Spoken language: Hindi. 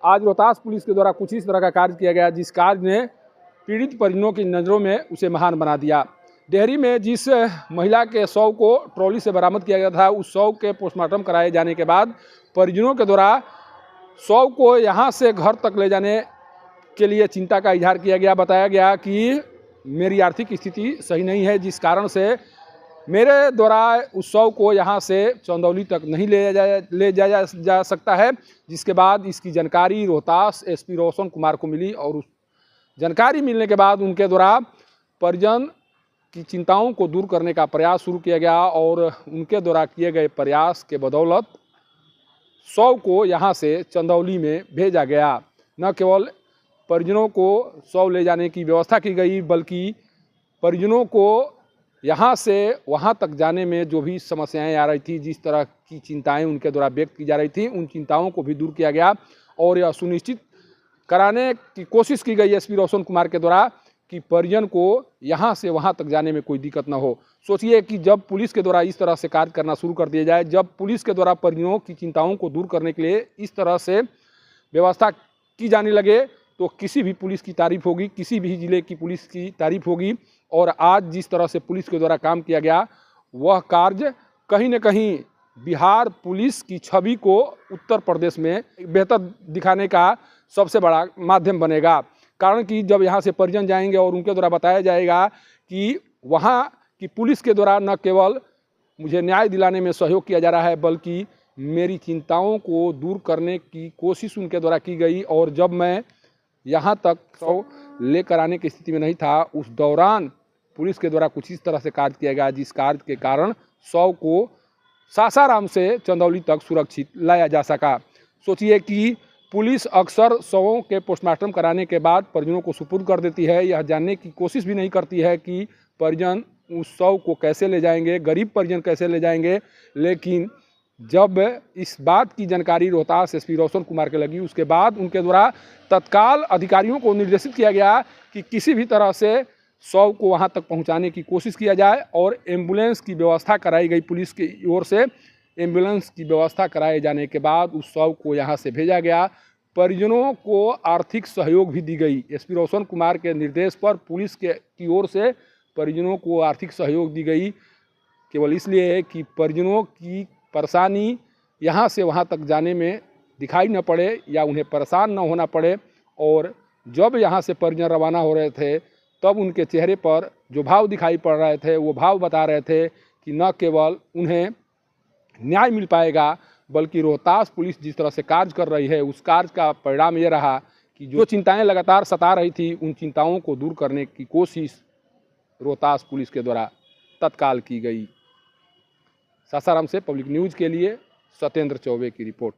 आज रोहतास पुलिस के द्वारा कुछ इस तरह का कार्य किया गया जिस कार्य ने पीड़ित परिजनों की नज़रों में उसे महान बना दिया। डेहरी में जिस महिला के शव को ट्रॉली से बरामद किया गया था, उस शव के पोस्टमार्टम कराए जाने के बाद परिजनों के द्वारा शव को यहाँ से घर तक ले जाने के लिए चिंता का इजहार किया गया। बताया गया कि मेरी आर्थिक स्थिति सही नहीं है, जिस कारण से मेरे द्वारा उस शव को यहाँ से चंदौली तक नहीं ले जाया जा सकता है। जिसके बाद इसकी जानकारी रोहतास एसपी रोशन कुमार को मिली और उस जानकारी मिलने के बाद उनके द्वारा परिजन की चिंताओं को दूर करने का प्रयास शुरू किया गया और उनके द्वारा किए गए प्रयास के बदौलत शव को यहाँ से चंदौली में भेजा गया। न केवल परिजनों को शव ले जाने की व्यवस्था की गई, बल्कि परिजनों को यहाँ से वहाँ तक जाने में जो भी समस्याएं आ रही थी, जिस तरह की चिंताएं उनके द्वारा व्यक्त की जा रही थी, उन चिंताओं को भी दूर किया गया और यह सुनिश्चित कराने की कोशिश की गई एसपी रोशन कुमार के द्वारा कि परिजन को यहाँ से वहाँ तक जाने में कोई दिक्कत न हो। सोचिए कि जब पुलिस के द्वारा इस तरह से कार्य करना शुरू कर दिया जाए, जब पुलिस के द्वारा परिजनों की चिंताओं को दूर करने के लिए इस तरह से व्यवस्था की जाने लगे, तो किसी भी पुलिस की तारीफ होगी, किसी भी ज़िले की पुलिस की तारीफ होगी। और आज जिस तरह से पुलिस के द्वारा काम किया गया, वह कार्य कहीं न कहीं बिहार पुलिस की छवि को उत्तर प्रदेश में बेहतर दिखाने का सबसे बड़ा माध्यम बनेगा। कारण कि जब यहाँ से परिजन जाएंगे और उनके द्वारा बताया जाएगा कि वहाँ की पुलिस के द्वारा न केवल मुझे न्याय दिलाने में सहयोग किया जा रहा है, बल्कि मेरी चिंताओं को दूर करने की कोशिश उनके द्वारा की गई। और जब मैं यहाँ तक शव लेकर आने की स्थिति में नहीं था, उस दौरान पुलिस के द्वारा कुछ इस तरह से कार्य किया गया जिस कार्य के कारण शव को सासाराम से चंदौली तक सुरक्षित लाया जा सका। सोचिए कि पुलिस अक्सर शवों के पोस्टमार्टम कराने के बाद परिजनों को सुपुर्द कर देती है, यह जानने की कोशिश भी नहीं करती है कि परिजन उस शव को कैसे ले जाएंगे, गरीब परिजन कैसे ले जाएंगे। लेकिन जब इस बात की जानकारी रोहतास एसपी रोशन कुमार के लगी, उसके बाद उनके द्वारा तत्काल अधिकारियों को निर्देशित किया गया कि किसी भी तरह से शव को वहां तक पहुंचाने की कोशिश किया जाए और एम्बुलेंस की व्यवस्था कराई गई। पुलिस की ओर से एम्बुलेंस की व्यवस्था कराए जाने के बाद उस शव को यहां से भेजा गया। परिजनों को आर्थिक सहयोग भी दी गई। एसपी रोशन कुमार के निर्देश पर पुलिस की ओर से परिजनों को आर्थिक सहयोग दी गई, केवल इसलिए है कि परिजनों की परेशानी यहाँ से वहाँ तक जाने में दिखाई न पड़े या उन्हें परेशान न होना पड़े। और जब यहाँ से परिजन रवाना हो रहे थे, तब उनके चेहरे पर जो भाव दिखाई पड़ रहे थे, वो भाव बता रहे थे कि न केवल उन्हें न्याय मिल पाएगा, बल्कि रोहतास पुलिस जिस तरह से कार्य कर रही है, उस कार्य का परिणाम ये रहा कि जो चिंताएं लगातार सता रही थी, उन चिंताओं को दूर करने की कोशिश रोहतास पुलिस के द्वारा तत्काल की गई। सासाराम से पब्लिक न्यूज़ के लिए सत्येंद्र चौबे की रिपोर्ट।